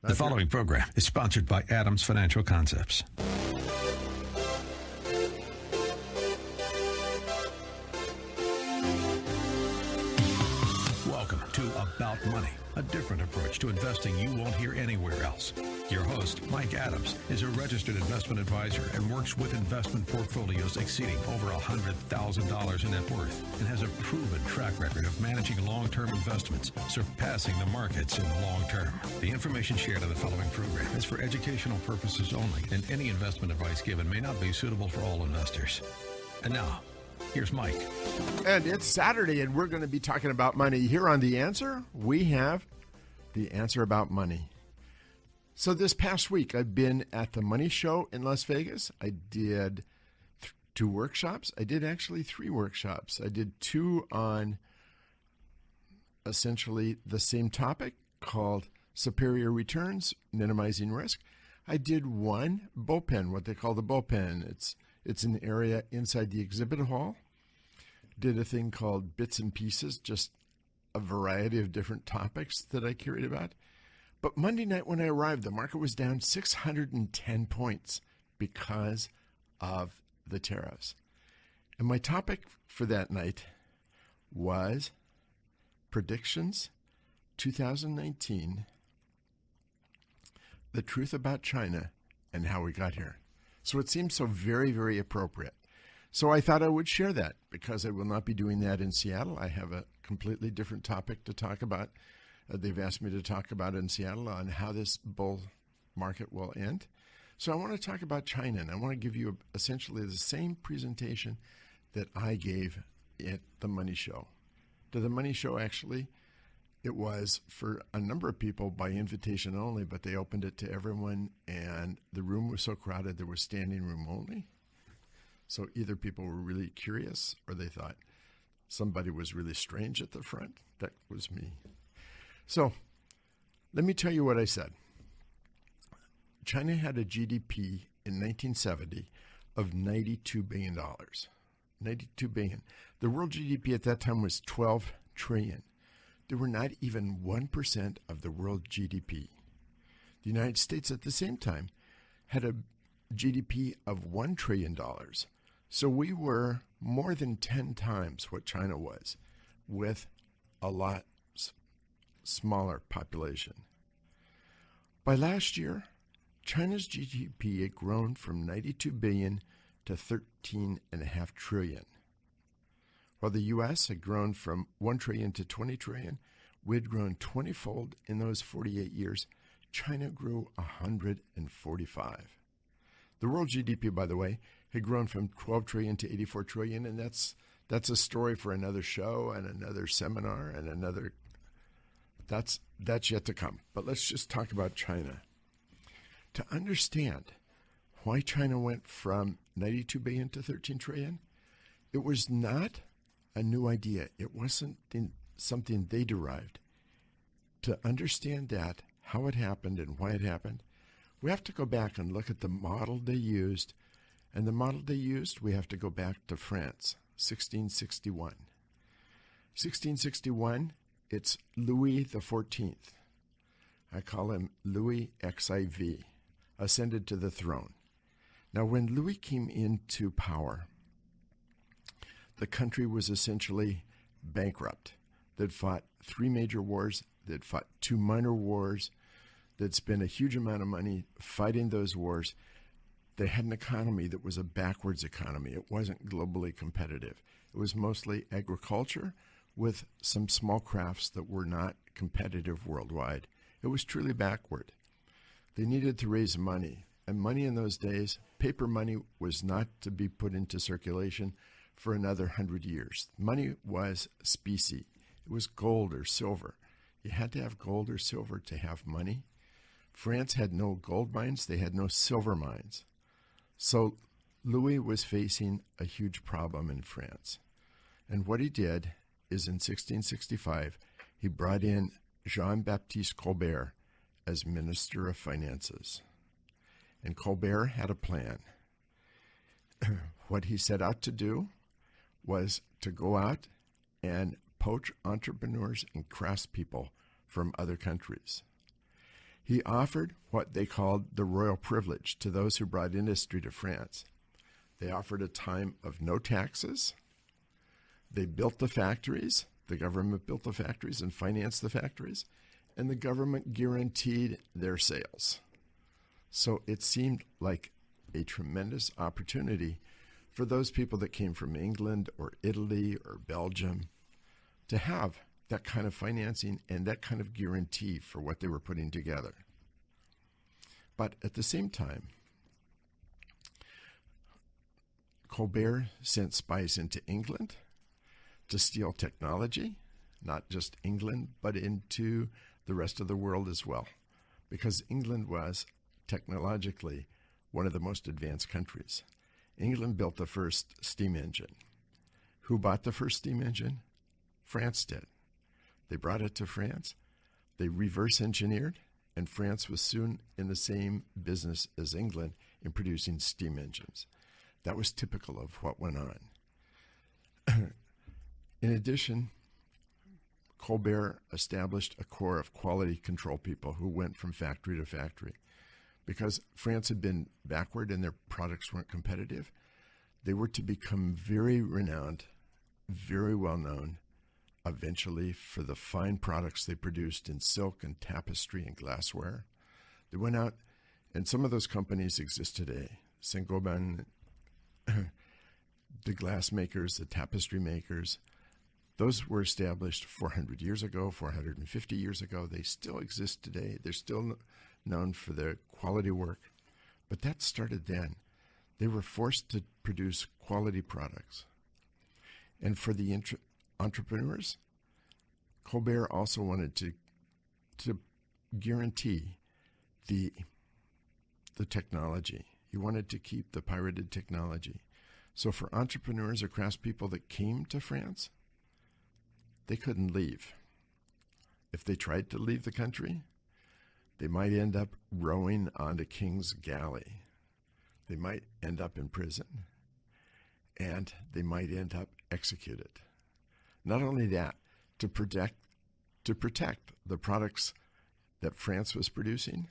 The following program is sponsored by Adams Financial Concepts. Welcome to About Money, a different approach to investing you won't hear anywhere else. Your host, Mike Adams, is a registered investment advisor and works with investment portfolios exceeding over $100,000 in net worth and has a proven track record of managing long-term investments, surpassing the markets in the long term. The information shared in the following program is for educational purposes only, and any investment advice given may not be suitable for all investors. And now, here's Mike. And it's Saturday, and we're going to be talking about money. Here on The Answer, we have The Answer About Money. So this past week, I've been at the Money Show in Las Vegas. I did 2 workshops. I did actually 3 workshops. I did 2 on essentially the same topic called Superior Returns, Minimizing Risk. I did 1 bullpen, what they call the bullpen. It's an area inside the exhibit hall. Did a thing called Bits and Pieces, just a variety of different topics that I carried about. But Monday night when I arrived, the market was down 610 points because of the tariffs. And my topic for that night was Predictions 2019, The Truth About China and How We Got Here. So it seems so very, very appropriate. So I thought I would share that because I will not be doing that in Seattle. I have a completely different topic to talk about. They've asked me to talk about in Seattle on how this bull market will end. So I want to talk about China, and I want to give you essentially the same presentation that I gave at the Money Show. To the Money Show, actually, it was for a number of people by invitation only, but they opened it to everyone, and the room was so crowded there was standing room only. So either people were really curious or they thought somebody was really strange at the front. That was me. So let me tell you what I said. China had a GDP in 1970 of $92 billion. $92 billion. The world GDP at that time was $12 trillion. They were not even 1% of the world GDP. The United States at the same time had a GDP of $1 trillion. So we were more than 10 times what China was, with a lot smaller population. By last year, China's GDP had grown from 92 billion to 13.5 trillion. While the U.S. had grown from 1 trillion to 20 trillion, we had grown 20-fold in those 48 years. China grew 145. The world GDP, by the way, had grown from 12 trillion to 84 trillion, and that's a story for another show and another seminar and another. That's yet to come. But let's just talk about China. To understand why China went from 92 billion to 13 trillion, it was not a new idea. It wasn't something they derived. To understand that, how it happened and why it happened, we have to go back and look at the model they used. And the model they used, we have to go back to France, 1661. 1661, it's Louis XIV. I call him Louis XIV, ascended to the throne. Now, when Louis came into power, the country was essentially bankrupt. They'd fought 3 major wars. They'd fought 2 minor wars. They'd spent a huge amount of money fighting those wars. They had an economy that was a backwards economy. It wasn't globally competitive. It was mostly agriculture with some small crafts that were not competitive worldwide. It was truly backward. They needed to raise money. And money in those days, paper money, was not to be put into circulation for another 100 years. Money was specie. It was gold or silver. You had to have gold or silver to have money. France had no gold mines. They had no silver mines. So Louis was facing a huge problem in France. And what he did is in 1665, he brought in Jean-Baptiste Colbert as Minister of Finances. And Colbert had a plan. What he set out to do was to go out and poach entrepreneurs and craftspeople from other countries. He offered what they called the royal privilege to those who brought industry to France. They offered a time of no taxes. They built the factories. The government built the factories and financed the factories, and the government guaranteed their sales. So it seemed like a tremendous opportunity for those people that came from England or Italy or Belgium to have that kind of financing and that kind of guarantee for what they were putting together. But at the same time, Colbert sent spies into England to steal technology, not just England, but into the rest of the world as well, because England was technologically one of the most advanced countries. England built the first steam engine. Who bought the first steam engine? France did. They brought it to France. They reverse engineered, and France was soon in the same business as England in producing steam engines. That was typical of what went on. In addition, Colbert established a corps of quality control people who went from factory to factory. Because France had been backward and their products weren't competitive, they were to become very renowned, very well known, eventually for the fine products they produced in silk and tapestry and glassware. They went out, and some of those companies exist today. Saint-Gobain, the glass makers, the tapestry makers, those were established 400 years ago, 450 years ago. They still exist today. They're still known for their quality work. But that started then. They were forced to produce quality products. And for the entrepreneurs, Colbert also wanted to guarantee the technology. He wanted to keep the pirated technology. So for entrepreneurs or craftspeople that came to France, they couldn't leave. If they tried to leave the country, they might end up rowing on the king's galley. They might end up in prison, and they might end up executed. Not only that, to protect the products that France was producing,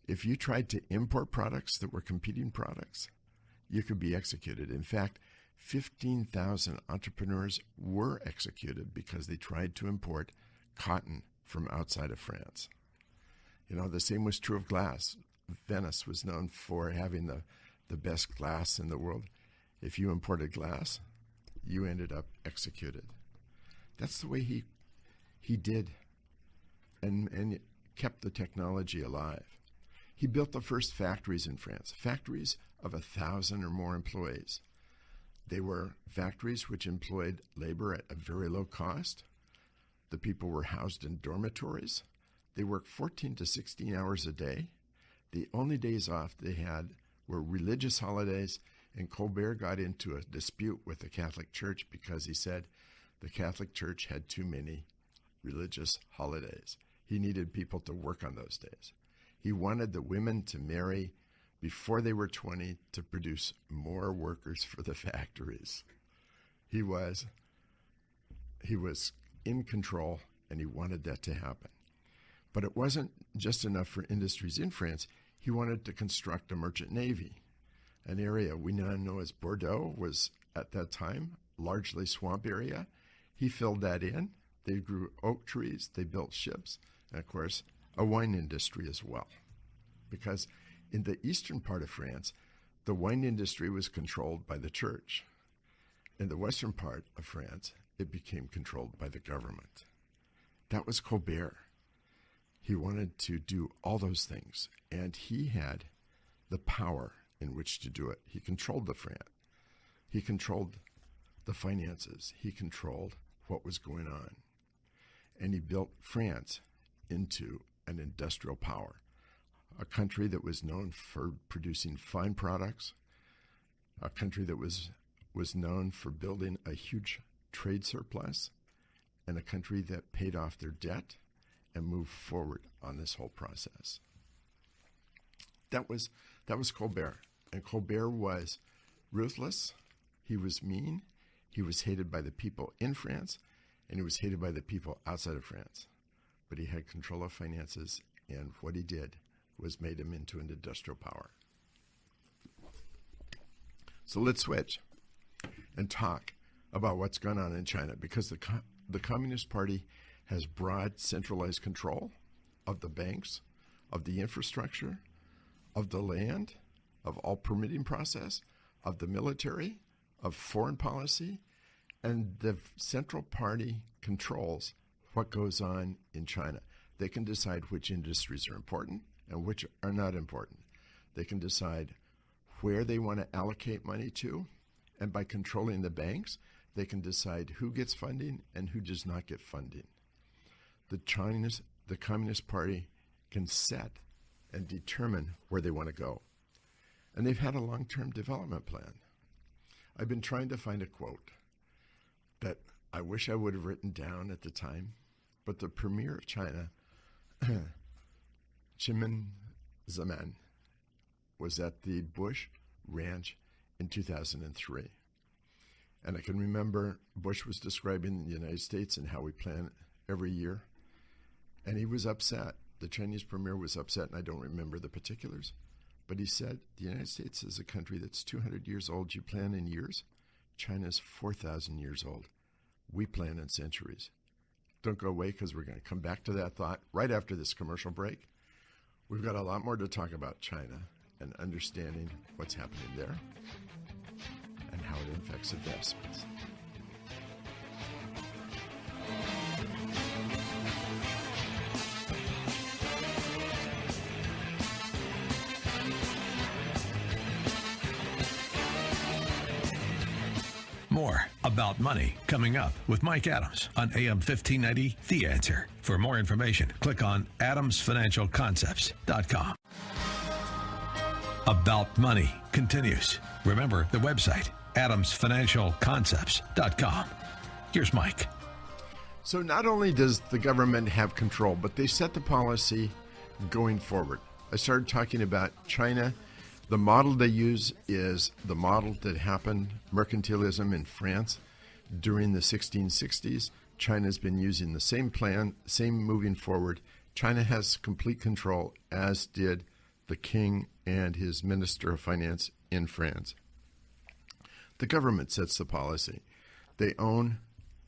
if you tried to import products that were competing products, you could be executed. In fact, 15,000 entrepreneurs were executed because they tried to import cotton from outside of France. You know, the same was true of glass. Venice was known for having the best glass in the world. If you imported glass, you ended up executed. That's the way he did and kept the technology alive. He built the first factories in France, factories of 1,000 or more employees. They were factories which employed labor at a very low cost. The people were housed in dormitories. They worked 14 to 16 hours a day. The only days off they had were religious holidays, and Colbert got into a dispute with the Catholic Church because he said the Catholic Church had too many religious holidays. He needed people to work on those days. He wanted the women to marry before they were 20 to produce more workers for the factories. He was in control, and he wanted that to happen. But it wasn't just enough for industries in France. He wanted to construct a merchant navy. An area we now know as Bordeaux was, at that time, largely swamp area. He filled that in. They grew oak trees. They built ships. And, of course, a wine industry as well. Because in the eastern part of France, the wine industry was controlled by the church. In the western part of France, it became controlled by the government. That was Colbert. He wanted to do all those things, and he had the power in which to do it. He controlled the France. He controlled the finances. He controlled what was going on. And he built France into an industrial power, a country that was known for producing fine products, a country that was known for building a huge trade surplus, and a country that paid off their debt and moved forward on this whole process. That was Colbert. And Colbert was ruthless. He was mean. He was hated by the people in France, and he was hated by the people outside of France. But he had control of finances, And what he did was made him into an industrial power. So let's switch and talk about what's going on in China, because the Communist Party has broad centralized control of the banks, of the infrastructure, of the land, of all permitting process, of the military, of foreign policy, and the Central Party controls what goes on in China. They can decide which industries are important and which are not important. They can decide where they want to allocate money to, and by controlling the banks, they can decide who gets funding and who does not get funding. The Communist Party can set and determine where they want to go. And they've had a long-term development plan. I've been trying to find a quote that I wish I would have written down at the time, but the premier of China, Chimin Zaman, was at the Bush Ranch in 2003. And I can remember Bush was describing the United States and how we plan every year. And he was upset. The Chinese premier was upset, and I don't remember the particulars. But he said, the United States is a country that's 200 years old. You plan in years. China's 4,000 years old. We plan in centuries. Don't go away, because we're going to come back to that thought right after this commercial break. We've got a lot more to talk about China and understanding what's happening there and how it affects investments. More about money coming up with Mike Adams on AM 1590, The Answer. For more information, click on adamsfinancialconcepts.com. About Money continues. Remember the website, adamsfinancialconcepts.com. Here's Mike. So not only does the government have control, but they set the policy going forward. I started talking about China. The model they use is the model that happened, mercantilism in France during the 1660s. China's been using the same plan, same moving forward. China has complete control, as did the king and his minister of finance in France. The government sets the policy. They own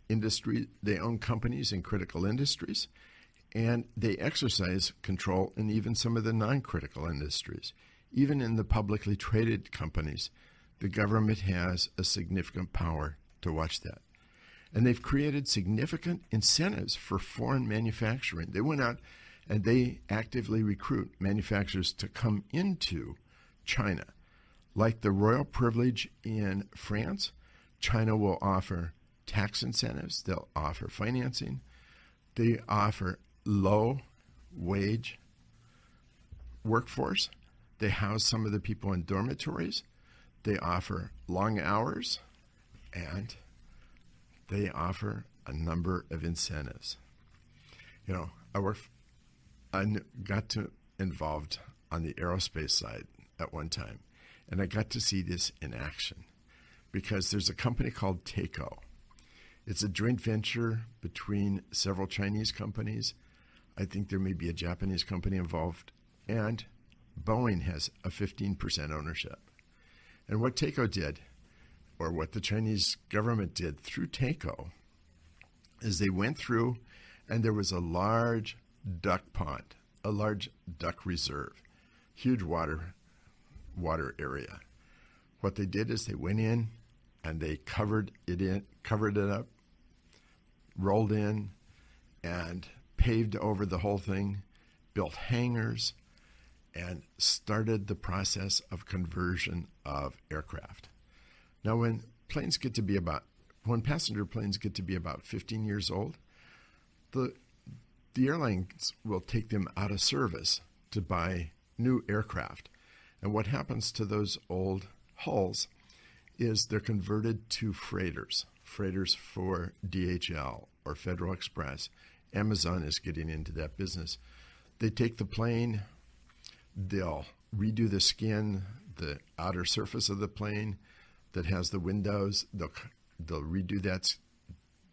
industry, they own companies in critical industries, and they exercise control in even some of the non-critical industries. Even in the publicly traded companies, the government has a significant power to watch that. And they've created significant incentives for foreign manufacturing. They went out and they actively recruit manufacturers to come into China. Like the royal privilege in France, China will offer tax incentives, they'll offer financing, they offer low-wage workforce. They house some of the people in dormitories. They offer long hours, and they offer a number of incentives. You know, I got involved on the aerospace side at one time, and I got to see this in action because there's a company called TACO. It's a joint venture between several Chinese companies. I think there may be a Japanese company involved, and Boeing has a 15% ownership. And what TACO did, or what the Chinese government did through TACO, is they went through and there was a large duck pond, a large duck reserve, huge water area. What they did is they went in and they covered it up, rolled in, and paved over the whole thing, built hangars, and started the process of conversion of aircraft. Now, when passenger planes get to be about 15 years old, the airlines will take them out of service to buy new aircraft. And what happens to those old hulls is they're converted to freighters for DHL or Federal Express. Amazon is getting into that business. They take the plane, they'll redo the skin, the outer surface of the plane that has the windows. They'll redo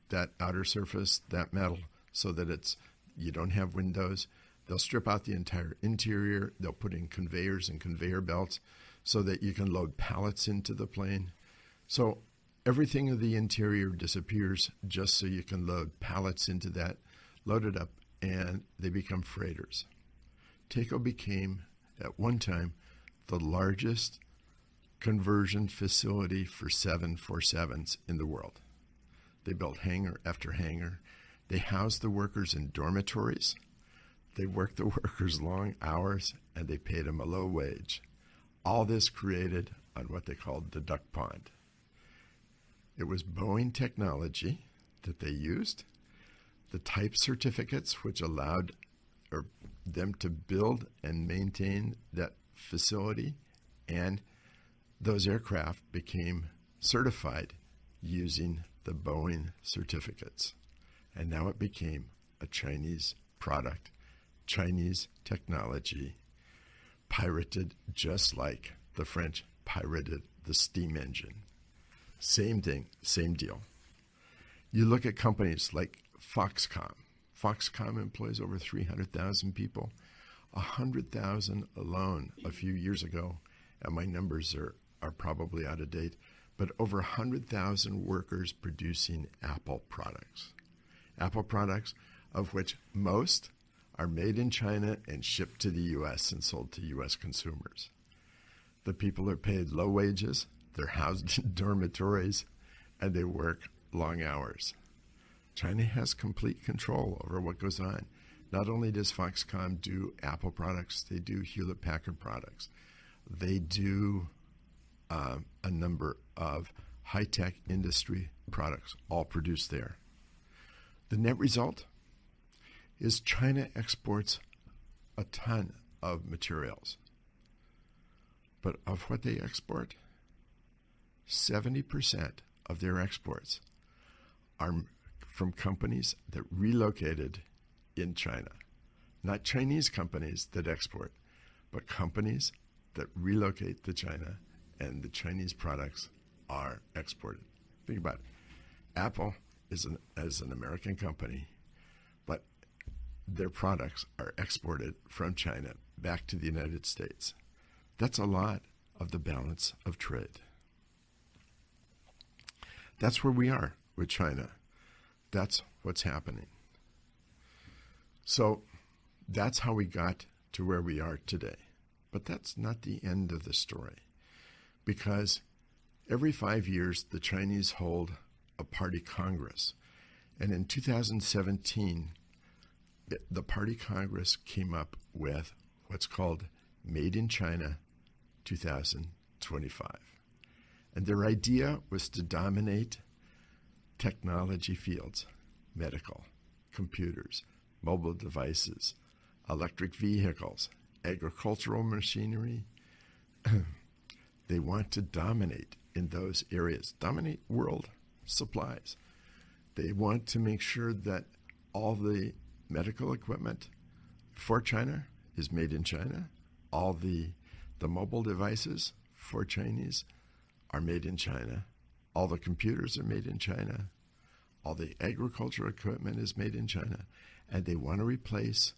that outer surface, that metal, so that you don't have windows. They'll strip out the entire interior. They'll put in conveyors and conveyor belts so that you can load pallets into the plane. So everything of the interior disappears just so you can load pallets into that, load it up, and they become freighters. Takeo became, at one time, the largest conversion facility for 747s in the world. They built hangar after hangar. They housed the workers in dormitories. They worked the workers long hours, and they paid them a low wage. All this created on what they called the duck pond. It was Boeing technology that they used, the type certificates which allowed them to build and maintain that facility, and those aircraft became certified using the Boeing certificates. And now it became a Chinese product, Chinese technology, pirated just like the French pirated the steam engine. Same thing, same deal. You look at companies like Foxconn. Foxconn employs over 300,000 people, 100,000 alone a few years ago, and my numbers are probably out of date, but over 100,000 workers producing Apple products. Apple products, of which most are made in China and shipped to the U.S. and sold to U.S. consumers. The people are paid low wages, they're housed in dormitories, and they work long hours. China has complete control over what goes on. Not only does Foxconn do Apple products, they do Hewlett-Packard products. They do a number of high-tech industry products, all produced there. The net result is China exports a ton of materials. But of what they export, 70% of their exports are from companies that relocated in China. Not Chinese companies that export, but companies that relocate to China, and the Chinese products are exported. Think about it. Apple is an American company, but their products are exported from China back to the United States. That's a lot of the balance of trade. That's where we are with China. That's what's happening. So that's how we got to where we are today. But that's not the end of the story, because every 5 years the Chinese hold a party congress. And in 2017, the party congress came up with what's called Made in China 2025. And their idea was to dominate technology fields, medical, computers, mobile devices, electric vehicles, agricultural machinery. They want to dominate in those areas, dominate world supplies. They want to make sure that all the medical equipment for China is made in China. All the mobile devices for Chinese are made in China. All the computers are made in China. All the agricultural equipment is made in China. And they want to replace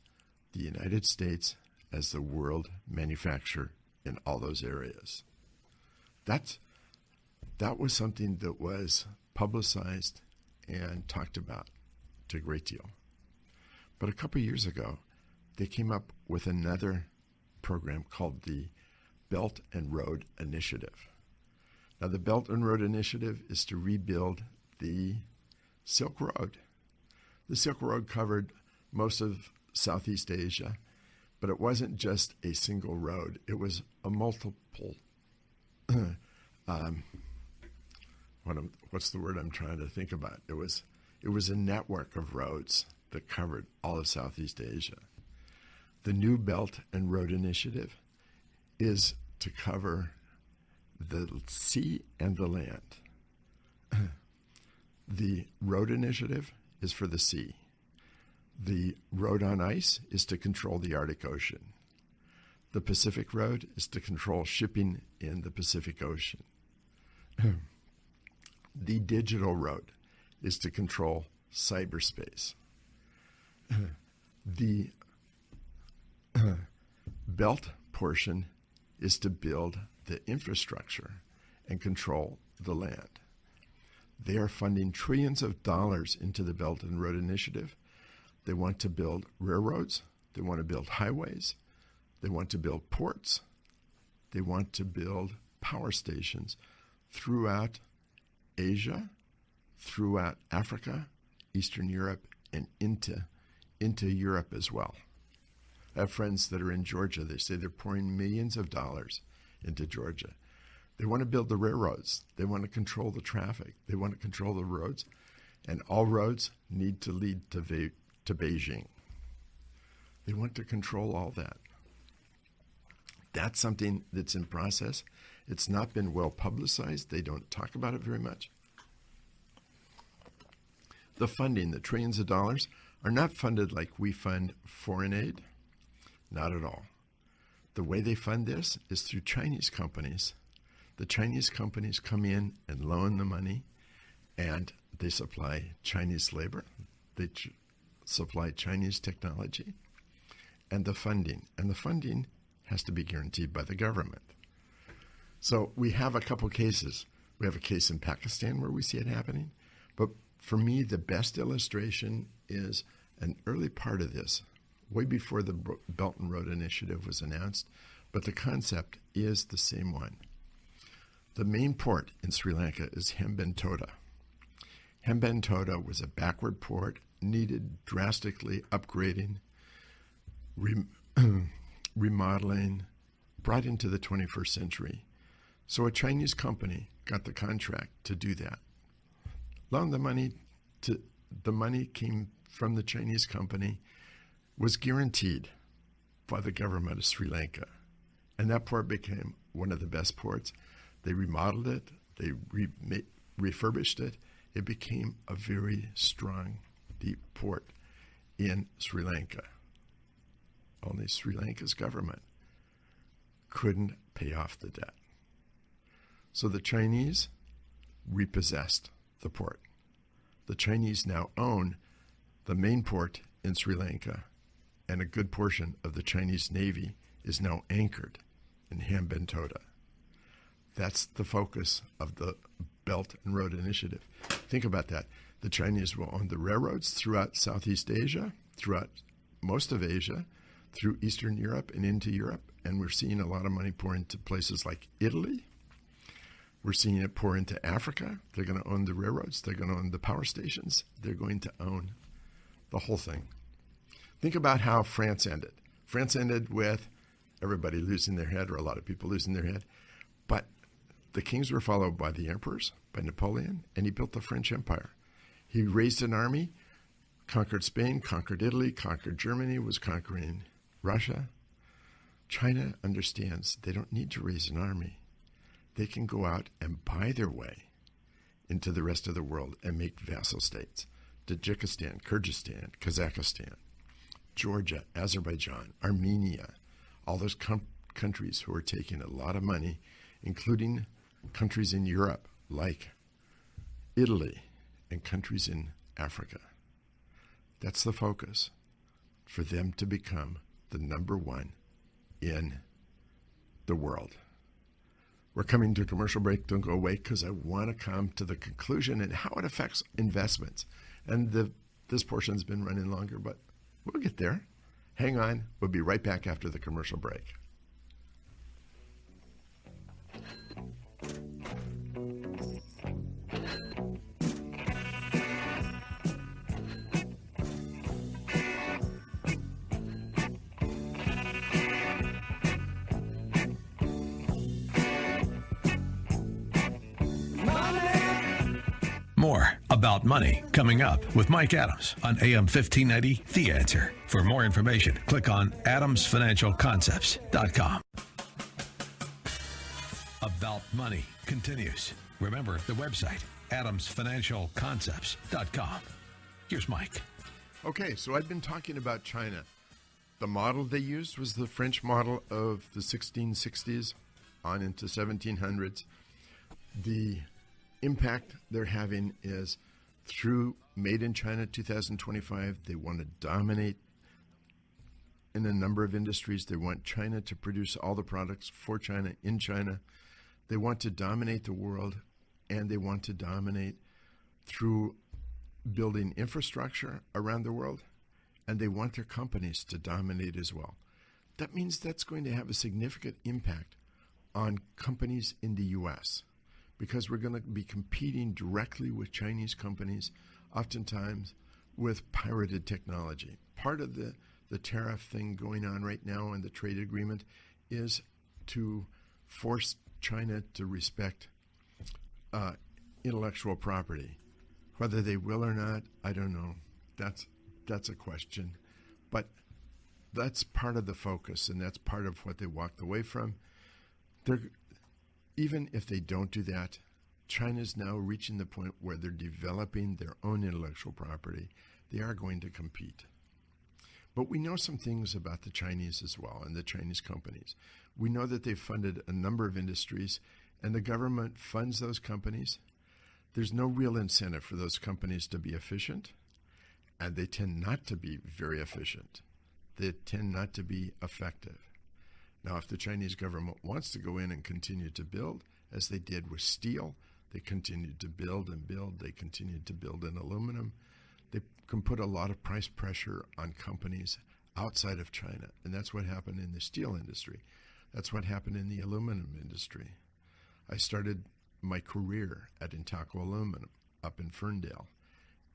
the United States as the world manufacturer in all those areas. That was something that was publicized and talked about to a great deal. But a couple years ago, they came up with another program called the Belt and Road Initiative. Now, the Belt and Road Initiative is to rebuild the Silk Road. The Silk Road covered most of Southeast Asia, but it wasn't just a single road. It was a multiple, what's the word I'm trying to think about? It was a network of roads that covered all of Southeast Asia. The new Belt and Road Initiative is to cover the sea and the land. The road initiative is for the sea. The road on ice is to control the Arctic Ocean. The Pacific Road is to control shipping in the Pacific Ocean. The digital road is to control cyberspace. The belt portion is to build the infrastructure and control the land. They are funding trillions of dollars into the Belt and Road Initiative. They want to build railroads. They want to build highways. They want to build ports. They want to build power stations throughout Asia, throughout Africa, Eastern Europe, and into Europe as well. I have friends that are in Georgia. They say they're pouring millions of dollars into Georgia. They want to build the railroads. They want to control the traffic. They want to control the roads. And all roads need to lead to Beijing. They want to control all that. That's something that's in process. It's not been well publicized. They don't talk about it very much. The funding, the trillions of dollars, are not funded like we fund foreign aid. Not at all. The way they fund this is through Chinese companies. The Chinese companies come in and loan the money, and they supply Chinese labor. They supply Chinese technology and the funding. And the funding has to be guaranteed by the government. So we have a couple cases. We have a case in Pakistan where we see it happening. But for me, the best illustration is an early part of this, way before the Belt and Road Initiative was announced. But the concept is the same one. The main port in Sri Lanka is Hambantota. Hambantota was a backward port, needed drastically upgrading, remodeling, brought into the 21st century. So a Chinese company got the contract to do that. Loaned the money to, the money came from the Chinese company, was guaranteed by the government of Sri Lanka. And that port became one of the best ports. They remodeled it, they refurbished it. It became a very strong, deep port in Sri Lanka. Only Sri Lanka's government couldn't pay off the debt. So the Chinese repossessed the port. The Chinese now own the main port in Sri Lanka, and a good portion of the Chinese Navy is now anchored in Hambantota. That's the focus of the Belt and Road Initiative. Think about that. The Chinese will own the railroads throughout Southeast Asia, throughout most of Asia, through Eastern Europe and into Europe. And we're seeing a lot of money pour into places like Italy. We're seeing it pour into Africa. They're going to own the railroads. They're going to own the power stations. They're going to own the whole thing. Think about how France ended. France ended with everybody losing their head, or a lot of people losing their head. But the kings were followed by the emperors, by Napoleon, and he built the French Empire. He raised an army, conquered Spain, conquered Italy, conquered Germany, was conquering Russia. China understands they don't need to raise an army. They can go out and buy their way into the rest of the world and make vassal states. Tajikistan, Kyrgyzstan, Kazakhstan, Georgia, Azerbaijan, Armenia, all those countries who are taking a lot of money, including countries in Europe like Italy and countries in Africa. That's the focus, for them to become the number one in the world. We're coming to a commercial break. Don't go away, because I want to come to the conclusion and how it affects investments. And this portion's been running longer, but we'll get there. Hang on. We'll be right back after the commercial break. More about money coming up with Mike Adams on AM 1590, The Answer. For more information, click on adamsfinancialconcepts.com. About Money continues. Remember the website, adamsfinancialconcepts.com. Here's Mike. Okay, so I've been talking about China. The model they used was the French model of the 1660s on into 1700s. The impact they're having is through Made in China 2025, they want to dominate in a number of industries. They want China to produce all the products for China, in China. They want to dominate the world, and they want to dominate through building infrastructure around the world, and they want their companies to dominate as well. That means that's going to have a significant impact on companies in the U.S. because we're going to be competing directly with Chinese companies, oftentimes with pirated technology. Part of the tariff thing going on right now in the trade agreement is to force China to respect intellectual property. Whether they will or not, I don't know. That's a question. But that's part of the focus, and that's part of what they walked away from. Even if they don't do that, China's now reaching the point where they're developing their own intellectual property. They are going to compete. But we know some things about the Chinese as well, and the Chinese companies. We know that they've funded a number of industries, and the government funds those companies. There's no real incentive for those companies to be efficient, and they tend not to be very efficient. They tend not to be effective. Now, if the Chinese government wants to go in and continue to build, as they did with steel, they continued to build and build. They continued to build in aluminum. They can put a lot of price pressure on companies outside of China, and that's what happened in the steel industry. That's what happened in the aluminum industry. I started my career at Intalco Aluminum up in Ferndale,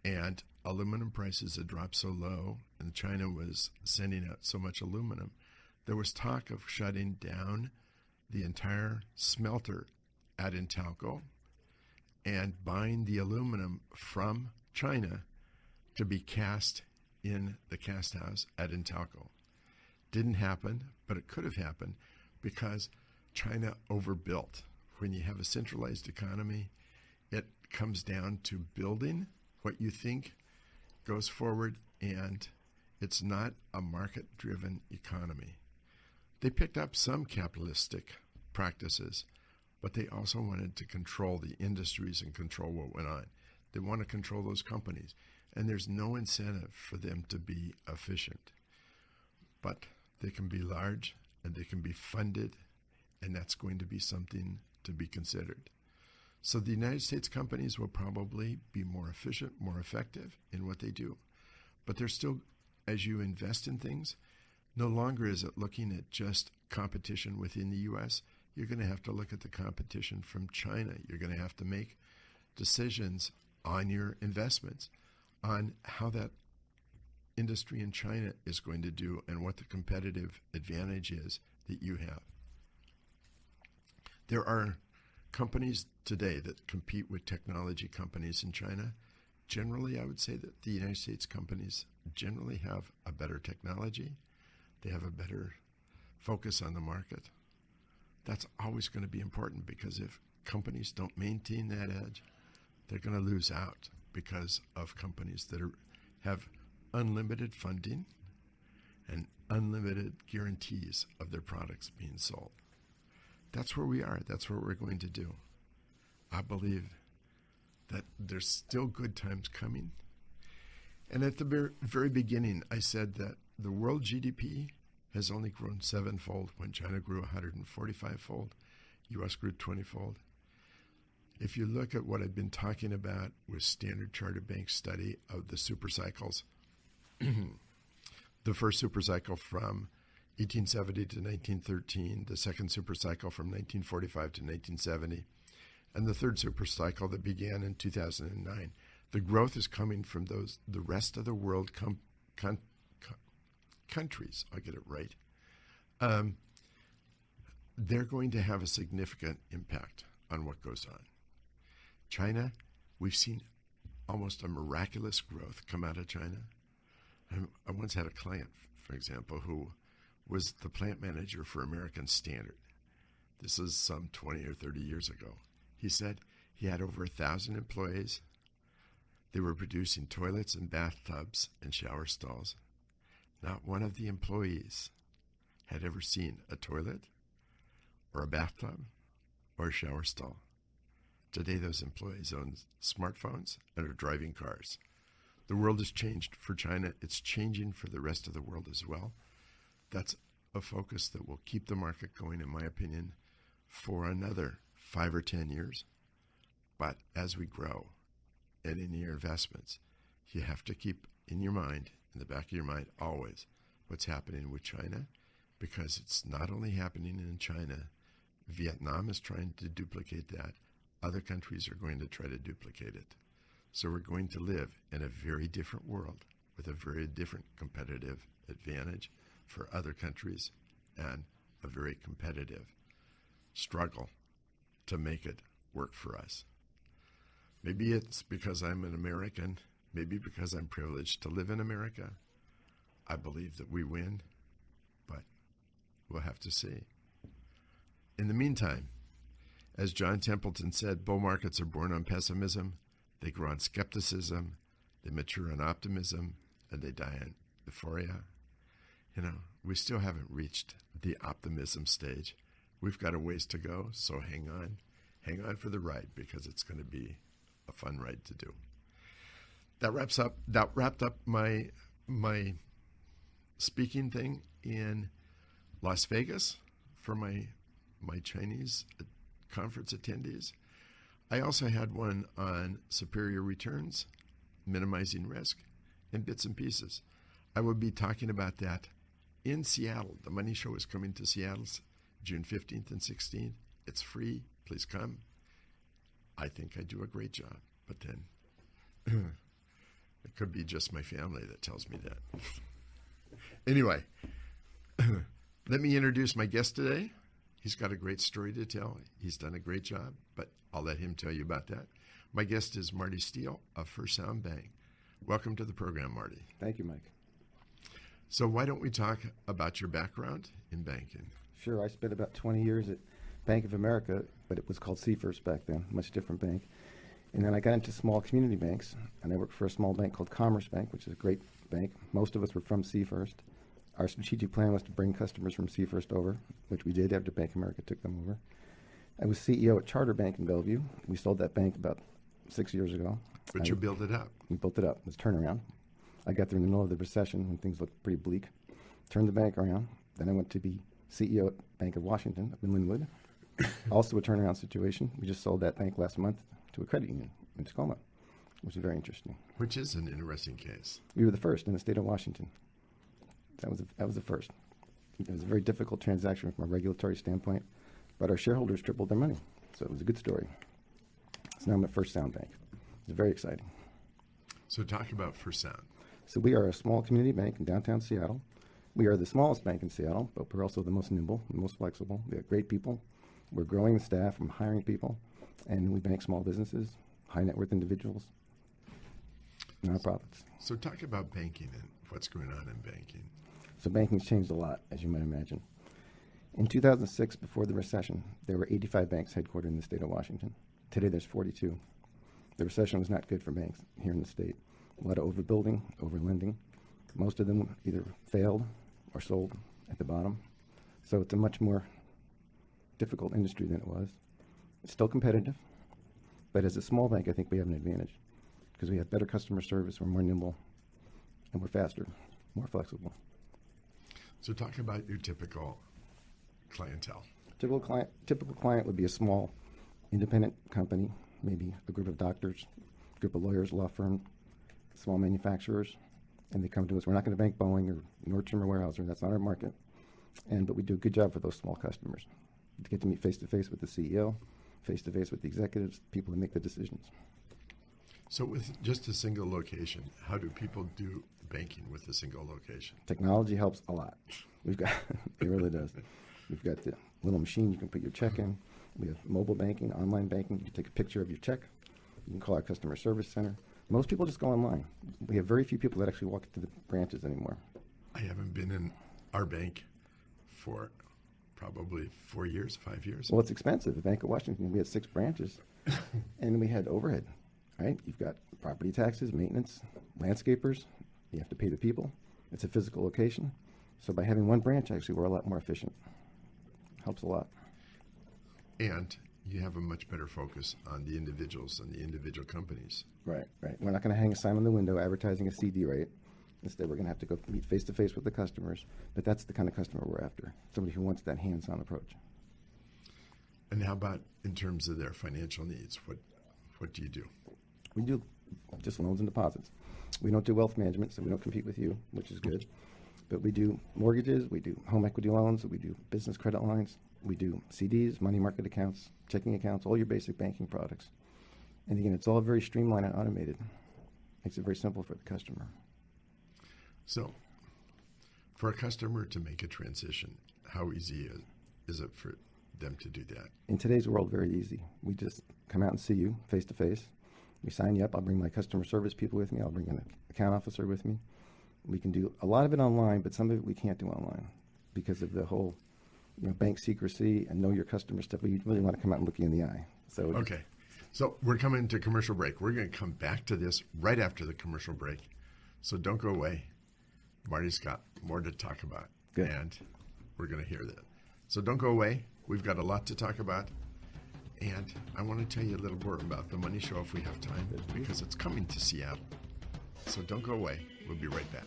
and aluminum prices had dropped so low, and China was sending out so much aluminum, there was talk of shutting down the entire smelter at Intalco and buying the aluminum from China to be cast in the cast house at Intalco. Didn't happen, but it could have happened because China overbuilt. When you have a centralized economy, it comes down to building what you think goes forward, and it's not a market-driven economy. They picked up some capitalistic practices, but they also wanted to control the industries and control what went on. They want to control those companies, and there's no incentive for them to be efficient. But they can be large, and they can be funded, and that's going to be something to be considered. So the United States companies will probably be more efficient, more effective in what they do. But they're still, as you invest in things, no longer is it looking at just competition within the U.S. You're going to have to look at the competition from China. You're going to have to make decisions on your investments, on how that industry in China is going to do and what the competitive advantage is that you have. There are companies today that compete with technology companies in China. Generally, I would say that the United States companies generally have a better technology. They have a better focus on the market. That's always going to be important because if companies don't maintain that edge, they're going to lose out because of companies that have unlimited funding and unlimited guarantees of their products being sold. That's where we are. That's what we're going to do. I believe that there's still good times coming. And at the very beginning, I said that the world GDP has only grown 7-fold when China grew 145-fold, U.S. grew 20-fold. If you look at what I've been talking about with Standard Chartered Bank study of the super cycles, the first super cycle from 1870 to 1913, the second super cycle from 1945 to 1970, and the third super cycle that began in 2009. The growth is coming from the rest of the world countries. I'll get it right. They're going to have a significant impact on what goes on. China, we've seen almost a miraculous growth come out of China. I once had a client, for example, who was the plant manager for American Standard. This is some 20 or 30 years ago. He said he had over 1,000 employees. They were producing toilets and bathtubs and shower stalls. Not one of the employees had ever seen a toilet or a bathtub or a shower stall. Today, those employees own smartphones and are driving cars. The world has changed for China. It's changing for the rest of the world as well. that's a focus that will keep the market going, in my opinion, for another 5 or 10 years. But as we grow and in your investments, you have to keep in your mind, in the back of your mind, always what's happening with China, because it's not only happening in China. Vietnam is trying to duplicate that. Other countries are going to try to duplicate it. So we're going to live in a very different world with a very different competitive advantage for other countries and a very competitive struggle to make it work for us. Maybe it's because I'm an American, maybe because I'm privileged to live in America. I believe that we win, but we'll have to see. In the meantime, as John Templeton said, bull markets are born on pessimism, they grow on skepticism, they mature on optimism, and they die on euphoria. You know, we still haven't reached the optimism stage. We've got a ways to go, so hang on for the ride, because it's going to be a fun ride to do. That wrapped up my speaking thing in Las Vegas for my Chinese conference attendees. I also had one on superior returns, minimizing risk, and bits and pieces. I will be talking about that in Seattle. The Money Show is coming to Seattle June 15th and 16th. It's free. Please come. I think I do a great job, but then it could be just my family that tells me that. Anyway, let me introduce my guest today. He's got a great story to tell. He's done a great job, but I'll let him tell you about that. My guest is Marty Steele of First Sound Bank. Welcome to the program, Marty. Thank you, Mike. So why don't we talk about your background in banking? Sure. I spent about 20 years at Bank of America, but it was called Seafirst back then, much different bank. And then I got into small community banks, and I worked for a small bank called Commerce Bank, which is a great bank. Most of us were from Seafirst. Our strategic plan was to bring customers from Seafirst over, which we did after Bank of America took them over. I was CEO at Charter Bank in Bellevue. We sold that bank about 6 years ago. But you built it up. We built it up. It was a turnaround. I got there in the middle of the recession when things looked pretty bleak. Turned the bank around. Then I went to be CEO at Bank of Washington up in Linwood. Also a turnaround situation. We just sold that bank last month to a credit union in Tacoma, which is very interesting. Which is an interesting case. We were the first in the state of Washington. That was the first. It was a very difficult transaction from a regulatory standpoint, but our shareholders tripled their money, so it was a good story. So now I'm at First Sound Bank. It's very exciting. So talk about First Sound. So we are a small community bank in downtown Seattle. We are the smallest bank in Seattle, but we're also the most nimble, the most flexible. We have great people. We're growing the staff and hiring people, and we bank small businesses, high net worth individuals, nonprofits. So talk about banking and what's going on in banking. So banking's changed a lot, as you might imagine. In 2006, before the recession, there were 85 banks headquartered in the state of Washington. Today, there's 42. The recession was not good for banks here in the state. A lot of overbuilding, overlending. Most of them either failed or sold at the bottom. So it's a much more difficult industry than it was. It's still competitive, but as a small bank, I think we have an advantage because we have better customer service, we're more nimble, and we're faster, more flexible. So talk about your typical clientele. Typical client would be a small independent company, maybe a group of doctors, a group of lawyers, law firm, small manufacturers, and they come to us. We're not going to bank Boeing or Nordstrom or Weyerhaeuser. That's not our market. But we do a good job for those small customers. To get to meet face-to-face with the CEO, face-to-face with the executives, people that make the decisions. So with just a single location, how do people do banking with a single location? Technology helps a lot. We've got, it really does. We've got the little machine you can put your check in. We have mobile banking, online banking. You can take a picture of your check. You can call our customer service center. Most people just go online. We have very few people that actually walk into the branches anymore. I haven't been in our bank for probably 4 years, 5 years. Well, it's expensive. The Bank of Washington, we had 6 branches, and we had overhead, right? You've got property taxes, maintenance, landscapers. You have to pay the people. It's a physical location. So by having one branch, actually, we're a lot more efficient. Helps a lot. And you have a much better focus on the individuals and the individual companies. Right, right. We're not going to hang a sign on the window advertising a CD rate. Instead, we're going to have to go meet face-to-face with the customers, but that's the kind of customer we're after, somebody who wants that hands-on approach. And how about in terms of their financial needs? What do you do? We do just loans and deposits. We don't do wealth management, so we don't compete with you, which is good. But we do mortgages, we do home equity loans, we do business credit lines, we do CDs, money market accounts, checking accounts, all your basic banking products. And again, it's all very streamlined and automated. Makes it very simple for the customer. So, for a customer to make a transition, how easy is it for them to do that? In today's world, very easy. We just come out and see you face to face. We sign you up. I'll bring my customer service people with me. I'll bring an account officer with me. We can do a lot of it online, but some of it we can't do online because of the whole bank secrecy and know your customer stuff. We really want to come out and look you in the eye. So okay. So we're coming to commercial break. We're going to come back to this right after the commercial break. So don't go away. Marty's got more to talk about. Good. And we're going to hear that. So don't go away. We've got a lot to talk about. And I want to tell you a little more about the Money Show if we have time, because it's coming to Seattle. So don't go away. We'll be right back.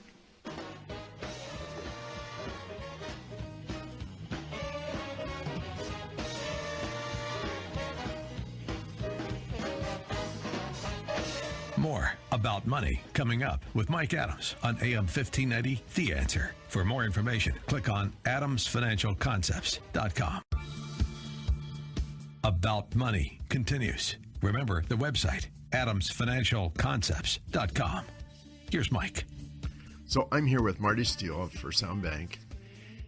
More about money coming up with Mike Adams on AM 1590, The Answer. For more information, click on adamsfinancialconcepts.com. About Money continues. Remember the website, adamsfinancialconcepts.com. Here's Mike. So I'm here with Marty Steele of First Sound Bank.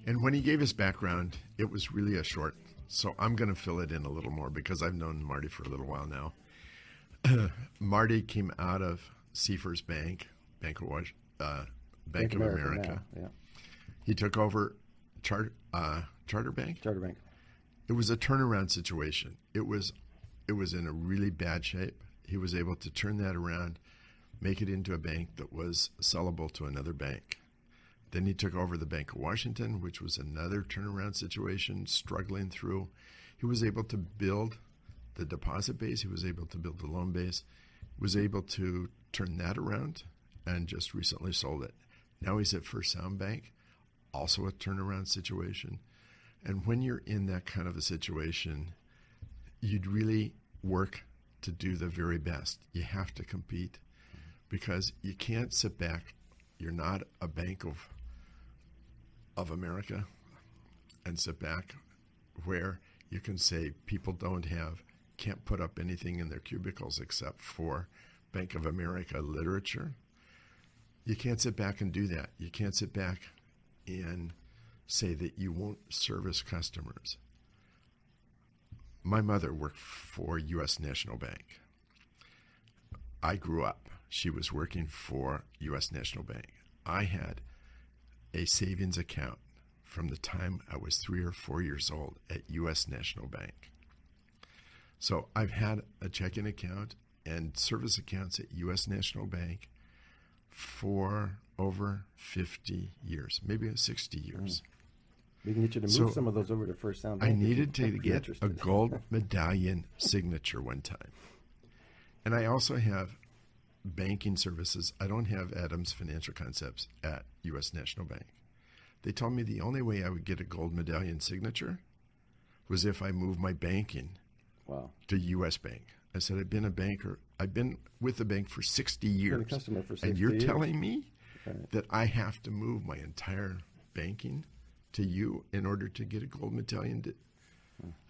And when he gave his background, it was really a short. So I'm going to fill it in a little more because I've known Marty for a little while now. Marty came out of Seafirst Bank, Bank of America. Yeah. He took over Charter Bank. Charter Bank. It was a turnaround situation. It was in a really bad shape. He was able to turn that around, make it into a bank that was sellable to another bank. Then he took over the Bank of Washington, which was another turnaround situation, struggling through. He was able to build the deposit base. He was able to build the loan base. He was able to turn that around and just recently sold it. Now he's at First Sound Bank, also a turnaround situation. And when you're in that kind of a situation, you'd really work to do the very best. You have to compete because you can't sit back. You're not a Bank of America and sit back where you can say people can't put up anything in their cubicles except for Bank of America literature. You can't sit back and do that. You can't sit back and say that you won't service customers. My mother worked for U.S. National Bank. I grew up. She was working for U.S. National Bank. I had a savings account from the time I was 3 or 4 years old at U.S. National Bank. So I've had a checking account and service accounts at U.S. National Bank for over 50 years, maybe 60 years. We can get you to move some of those over to First Sound Bank. I needed to get a gold medallion signature one time. And I also have banking services. I don't have Adams Financial Concepts at U.S. National Bank. They told me the only way I would get a gold medallion signature was if I moved my banking to U.S. Bank. I said, I've been a banker. I've been with the bank for 60 years. Been a customer for 60 and you're years. telling me that I have to move my entire banking to you in order to get a gold medallion?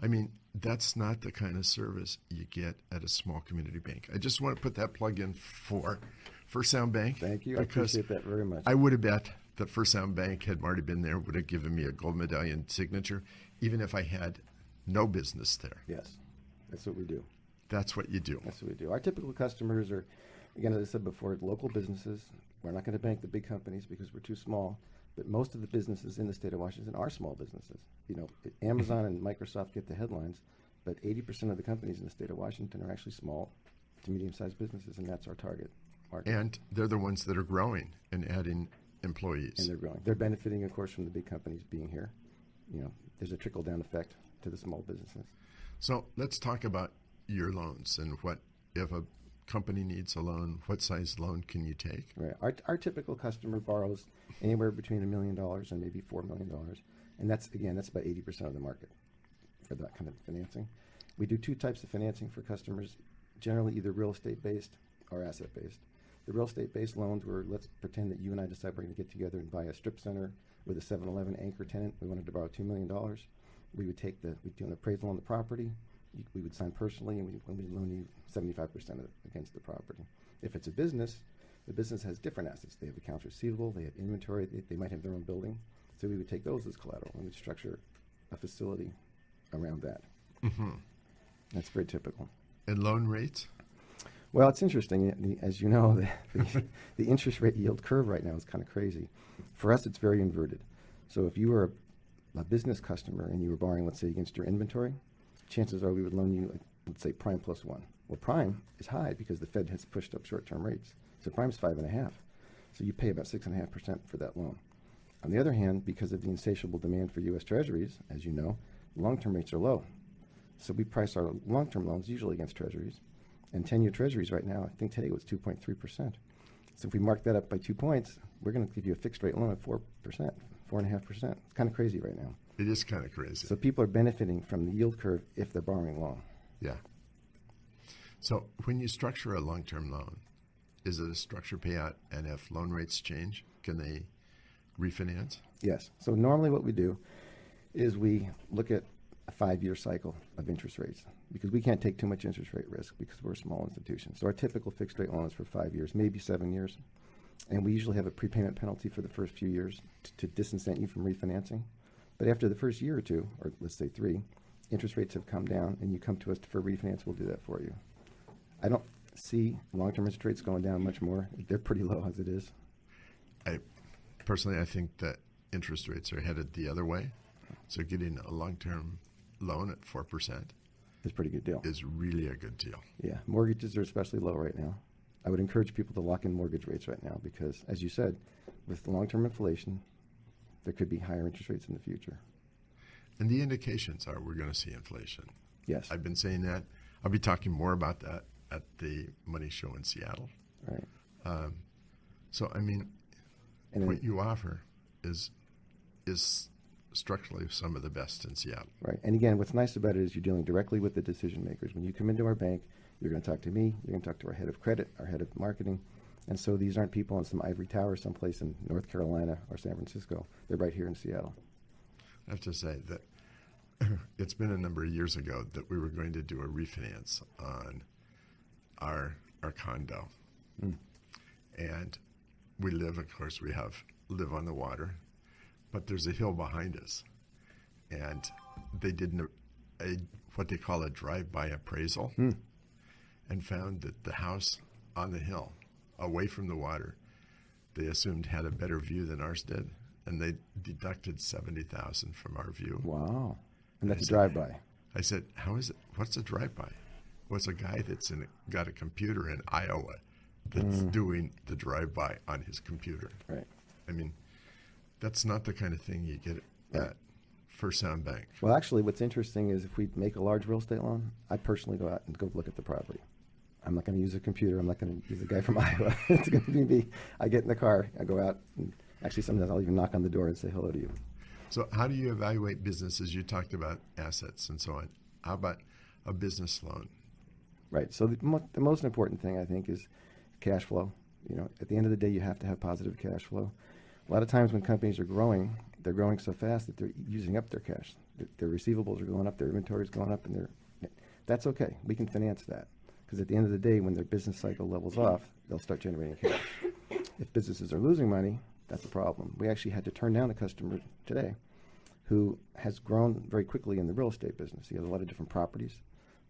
I mean, that's not the kind of service you get at a small community bank. I just want to put that plug in for First Sound Bank. Thank you. I appreciate that very much. I would have bet that First Sound Bank, had Marty been there, would have given me a gold medallion signature, even if I had no business there. Yes. That's what we do. That's what you do. That's what we do. Our typical customers are, again, as I said before, local businesses. We're not going to bank the big companies because we're too small. But most of the businesses in the state of Washington are small businesses. Amazon and Microsoft get the headlines, but 80% of the companies in the state of Washington are actually small to medium-sized businesses, and that's our target market. And they're the ones that are growing and adding employees. And they're growing. They're benefiting, of course, from the big companies being here. There's a trickle-down effect to the small businesses. So let's talk about your loans and what if a company needs a loan, what size loan can you take? Right. Our typical customer borrows anywhere between $1 million and maybe $4 million. And that's about 80% of the market for that kind of financing. We do two types of financing for customers, generally either real estate based or asset based. The real estate based loans were, let's pretend that you and I decide we're going to get together and buy a strip center with a 7-Eleven anchor tenant. We wanted to borrow $2 million. We'd do an appraisal on the property. We would sign personally, and we'd loan you 75% against the property. If it's a business, the business has different assets. They have accounts receivable, they have inventory, they might have their own building. So we would take those as collateral, and we'd structure a facility around that. Mm-hmm. That's very typical. And loan rates? Well, it's interesting. As you know, the interest rate yield curve right now is kind of crazy. For us, it's very inverted. So if you were a business customer and you were borrowing, let's say, against your inventory, chances are we would loan you, let's say, prime plus 1. Well, prime is high because the Fed has pushed up short-term rates. So prime's 5.5. So you pay about 6.5% for that loan. On the other hand, because of the insatiable demand for U.S. Treasuries, as you know, long-term rates are low. So we price our long-term loans usually against Treasuries. And 10-year Treasuries right now, I think today was 2.3%. So if we mark that up by 2 points, we're going to give you a fixed rate loan of 4%, 4.5%. It's kind of crazy right now. It is kind of crazy. So people are benefiting from the yield curve if they're borrowing long. Yeah. So when you structure a long-term loan, is it a structure payout? And if loan rates change, can they refinance? Yes. So normally what we do is we look at a 5-year cycle of interest rates because we can't take too much interest rate risk because we're a small institution. So our typical fixed rate loan is for 5 years, maybe 7 years. And we usually have a prepayment penalty for the first few years to disincent you from refinancing. But after the first year or two, or let's say 3, interest rates have come down and you come to us for refinance, we'll do that for you. I don't see long-term interest rates going down much more. They're pretty low as it is. Personally, I think that interest rates are headed the other way. So getting a long-term loan at 4% It's a pretty good deal. is really a good deal. Yeah, mortgages are especially low right now. I would encourage people to lock in mortgage rates right now because, as you said, with long-term inflation, there could be higher interest rates in the future. And the indications are we're going to see inflation. Yes. I've been saying that. I'll be talking more about that at the Money Show in Seattle. Right. So, I mean, And what then, you offer is structurally some of the best in Seattle. right. And again, what's nice about it is you're dealing directly with the decision makers. When you come into our bank, you're going to talk to me, you're going to talk to our head of credit, our head of marketing. And so these aren't people in some ivory tower someplace in North Carolina or San Francisco. They're right here in Seattle. I have to say that it's been a number of years ago that we were going to do a refinance on our condo. And we live, of course, live on the water, but there's a hill behind us. And they did what they call a drive-by appraisal and found that the house on the hill, away from the water, they assumed had a better view than ours did. And they deducted $70,000 from our view. Wow. And that's a drive-by. I said, how is it? What's a drive-by? Well, it's a guy that's got a computer in Iowa that's doing the drive-by on his computer. Right. I mean, that's not the kind of thing you get at First Sound Bank. Well, actually, what's interesting is if we make a large real estate loan, I personally go out and go look at the property. I'm not going to use a computer. I'm not going to use a guy from Iowa. It's going to be me. I get in the car. I go out. And actually, sometimes I'll even knock on the door and say hello to you. So how do you evaluate businesses? You talked about assets and so on. How about a business loan? Right. So the most important thing, I think, is cash flow. You know, at the end of the day, you have to have positive cash flow. A lot of times when companies are growing, they're growing so fast that they're using up their cash. Their receivables are going up, their inventory is going up, and that's okay. We can finance that. Because at the end of the day, when their business cycle levels off, they'll start generating cash. If businesses are losing money, that's a problem. We actually had to turn down a customer today who has grown very quickly in the real estate business. He has a lot of different properties,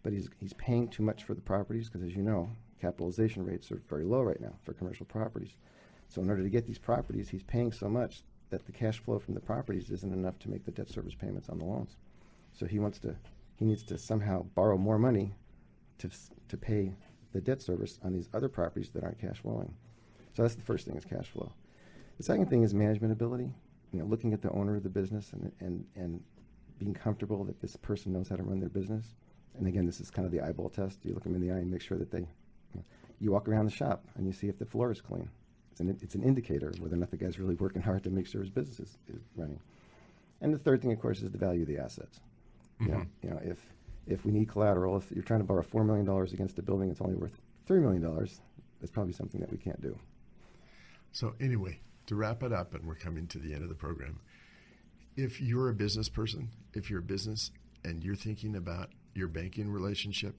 but he's paying too much for the properties because, as you know, capitalization rates are very low right now for commercial properties. So in order to get these properties, he's paying so much that the cash flow from the properties isn't enough to make the debt service payments on the loans. So he needs to somehow borrow more money to pay the debt service on these other properties that aren't cash flowing. So that's the first thing is cash flow. The second thing is management ability. You know, looking at the owner of the business and being comfortable that this person knows how to run their business. And again, this is kind of the eyeball test. You look them in the eye and make sure that You walk around the shop and you see if the floor is clean. It's an indicator of whether or not the guy's really working hard to make sure his business is running. And the third thing, of course, is the value of the assets. Mm-hmm. You know, if we need collateral, if you're trying to borrow $4 million against a building that's only worth $3 million, that's probably something that we can't do. So anyway, to wrap it up, and we're coming to the end of the program, if you're a business person, if you're a business and you're thinking about your banking relationship,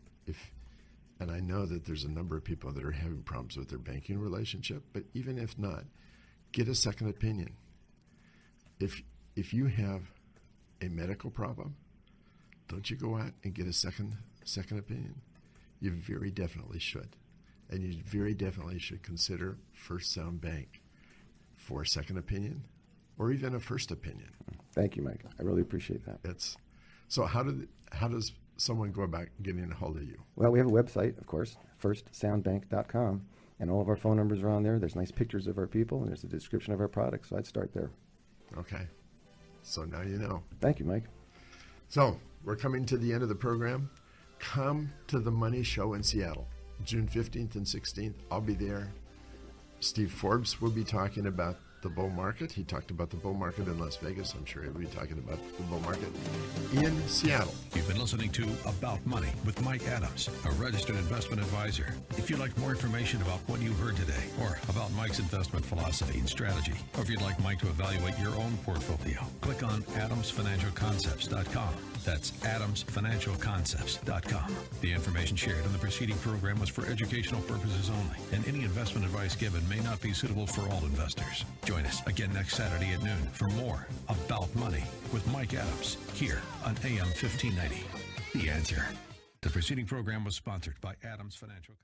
and I know that there's a number of people that are having problems with their banking relationship, but even if not, get a second opinion. If you have a medical problem, don't you go out and get a second opinion? You very definitely should. And you very definitely should consider First Sound Bank for a second opinion or even a first opinion. Thank you, Mike. I really appreciate that. So how does someone go about getting a hold of you? Well, we have a website, of course, firstsoundbank.com, and all of our phone numbers are on there. There's nice pictures of our people, and there's a description of our products, so I'd start there. Okay. So now you know. Thank you, Mike. So we're coming to the end of the program. Come to the Money Show in Seattle, June 15th and 16th. I'll be there. Steve Forbes will be talking about the bull market. He talked about the bull market in Las Vegas. I'm sure he'll be talking about the bull market in Seattle. You've been listening to About Money with Mike Adams, a registered investment advisor. If you'd like more information about what you heard today, or about Mike's investment philosophy and strategy, or if you'd like Mike to evaluate your own portfolio, click on adamsfinancialconcepts.com. That's adamsfinancialconcepts.com. The information shared on the preceding program was for educational purposes only, and any investment advice given may not be suitable for all investors. Join us again next Saturday at noon for more About Money with Mike Adams here on AM 1590. The Answer. The preceding program was sponsored by Adams Financial.